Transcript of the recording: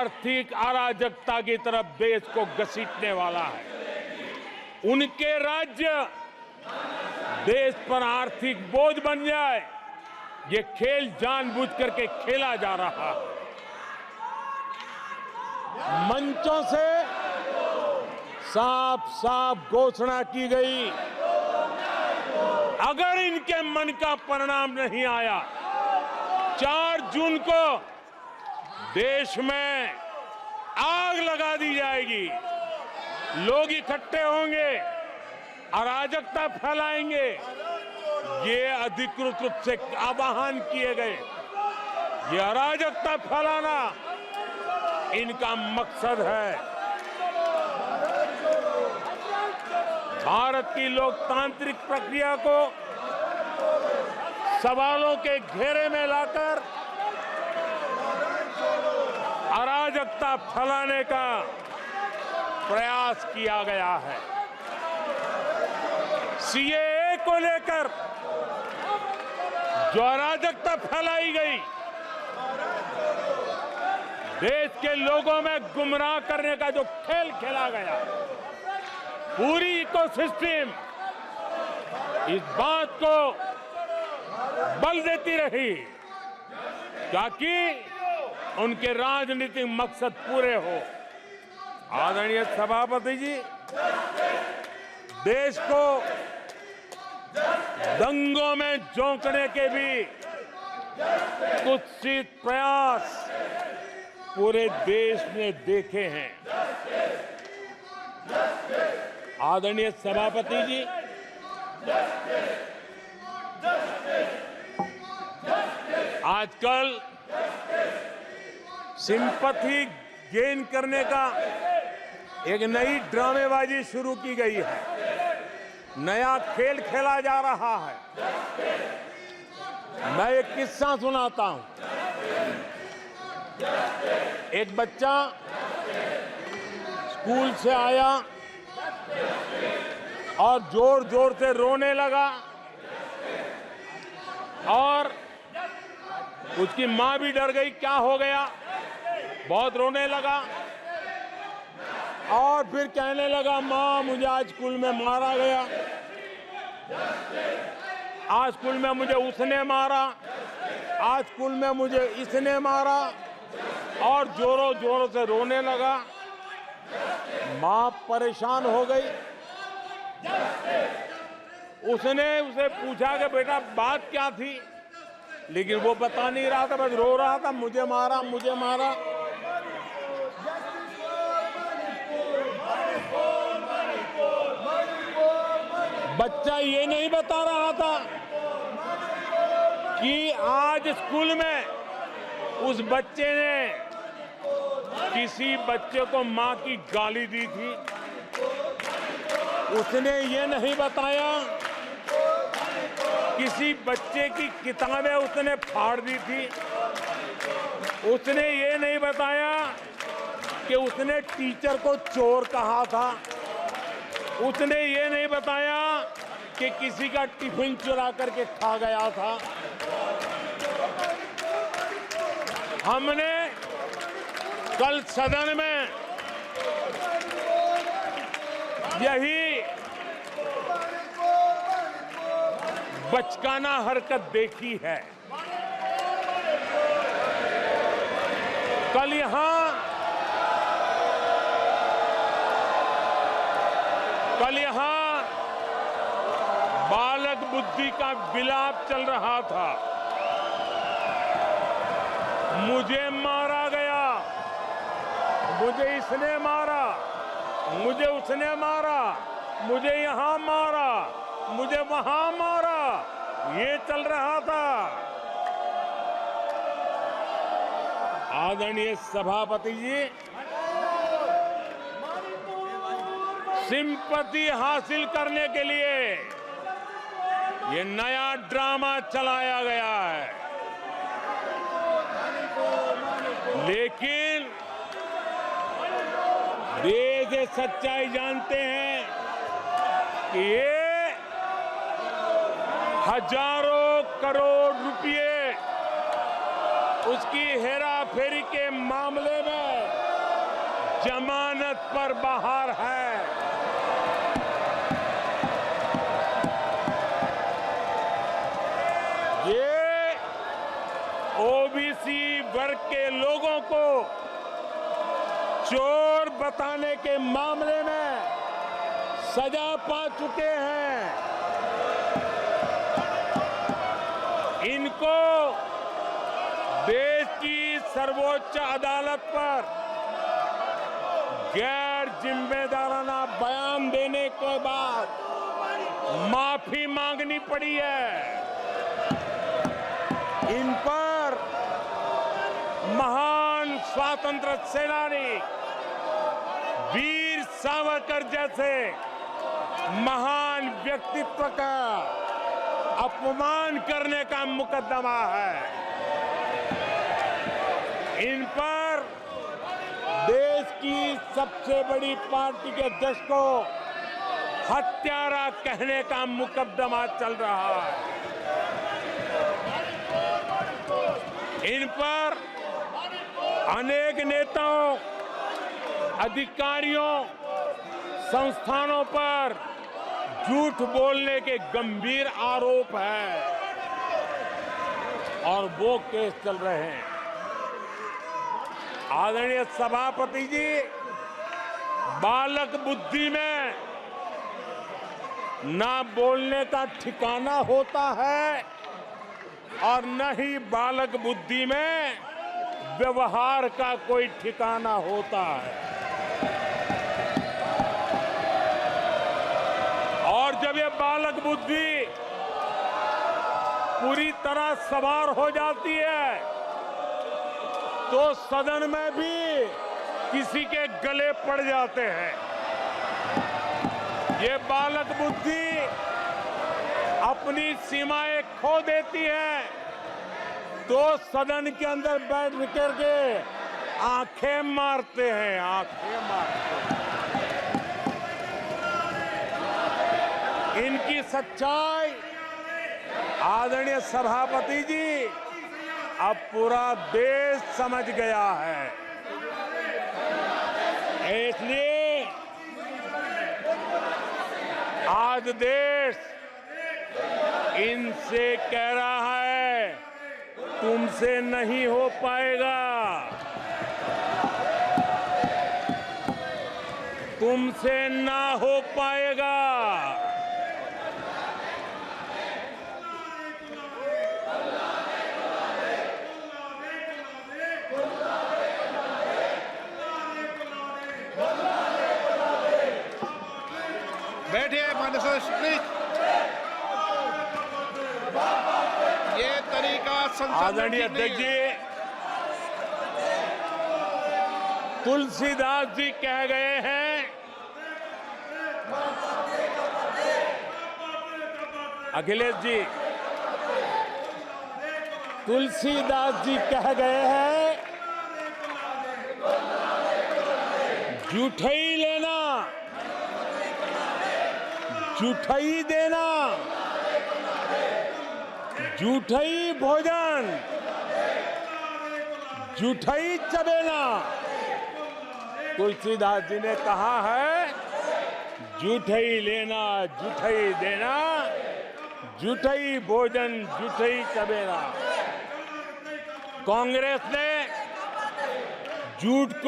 आर्थिक अराजकता की तरफ देश को घसीटने वाला है। उनके राज्य देश पर आर्थिक बोझ बन जाए, ये खेल जानबूझ करके खेला जा रहा है। मंचों से साफ साफ घोषणा की गई, अगर इनके मन का परिणाम नहीं आया, 4 जून को देश में आग लगा दी जाएगी। लोग इकट्ठे होंगे, अराजकता फैलाएंगे। ये अधिकृत रूप से आह्वान किए गए, ये अराजकता फैलाना इनका मकसद है। भारत की लोकतांत्रिक प्रक्रिया को सवालों के घेरे में लाकर अराजकता फैलाने का प्रयास किया गया है। सीएए को लेकर जो अराजकता फैलाई गई, देश के लोगों में गुमराह करने का जो खेल खेला गया, पूरी इकोसिस्टम इस बात को बल देती रही ताकि उनके राजनीतिक मकसद पूरे हो। आदरणीय सभापति जी, देश को दंगों में झोंकने के भी कुत्सित प्रयास पूरे देश ने देखे हैं। आदरणीय सभापति जी, आजकल सिंपैथी गेन करने का एक नई ड्रामेबाजी शुरू की गई है, नया खेल खेला जा रहा है। मैं एक किस्सा सुनाता हूं। एक बच्चा स्कूल से आया और जोर जोर से रोने लगा और उसकी मां भी डर गई, क्या हो गया, बहुत रोने लगा और फिर कहने लगा, मां मुझे आज स्कूल में मारा गया, आज स्कूल में मुझे उसने मारा, आज स्कूल में मुझे इसने मारा, और जोरों जोरों से रोने लगा। मां परेशान हो गई। उसने उसे पूछा कि बेटा बात क्या थी, लेकिन वो बता नहीं रहा था, बस रो रहा था, मुझे मारा मुझे मारा। बच्चा ये नहीं बता रहा था कि आज स्कूल में उस बच्चे ने किसी बच्चे को मां की गाली दी थी। उसने ये नहीं बताया किसी बच्चे की किताबें उसने फाड़ दी थी। उसने ये नहीं बताया कि उसने टीचर को चोर कहा था। उसने ये नहीं बताया कि किसी का टिफिन चुरा करके खा गया था। हमने कल सदन में यही बचकाना हरकत देखी है। कल यहां बालक बुद्धि का विलाप चल रहा था। मुझे मारा गया, मुझे इसने मारा, मुझे उसने मारा, मुझे यहां मारा, मुझे वहां मारा, ये चल रहा था। आदरणीय सभापति जी, सिंपैथी हासिल करने के लिए ये नया ड्रामा चलाया गया है, लेकिन देश ये सच्चाई जानते हैं कि ये हजारों करोड़ रुपए उसकी हेराफेरी के मामले में जमानत पर बाहर है। ये ओबीसी वर्ग के लोगों को चोर बताने के मामले में सजा पा चुके हैं। इनको देश की सर्वोच्च अदालत पर गैर जिम्मेदाराना बयान देने के बाद माफी मांगनी पड़ी है। इन पर महान स्वातंत्र सेनानी वीर सावरकर जैसे महान व्यक्तित्व का अपमान करने का मुकदमा है। इन पर देश की सबसे बड़ी पार्टी के अध्यक्ष को हत्यारा कहने का मुकदमा चल रहा है। इन पर अनेक नेताओं, अधिकारियों, संस्थानों पर झूठ बोलने के गंभीर आरोप है और वो केस चल रहे हैं। आदरणीय सभापति जी, बालक बुद्धि में ना बोलने का ठिकाना होता है और न ही बालक बुद्धि में व्यवहार का कोई ठिकाना होता है। और जब ये बालक बुद्धि पूरी तरह सवार हो जाती है तो सदन में भी किसी के गले पड़ जाते हैं। ये बालक बुद्धि अपनी सीमाएं खो देती है तो सदन के अंदर बैठ करके आंखें मारते हैं, आंखें मारते हैं। इनकी सच्चाई आदरणीय सभापति जी अब पूरा देश समझ गया है। इसलिए आज देश इनसे कह रहा है तुमसे नहीं हो पाएगा, तुमसे ना हो पाएगा। बैठिए माननीय सदस्य प्लीज। ये तरीका संसद आदरणीय अध्यक्ष जी, तुलसीदास जी कह गए हैं, अखिलेश जी, तुलसीदास जी कह गए हैं, जूठई लेना जूठई देना, जूठई भोजन जूठई चबेना। तुलसीदास जी ने कहा है जूठई लेना, जूठई देना, जूठई भोजन जूठई चबेना। कांग्रेस ने झूठ को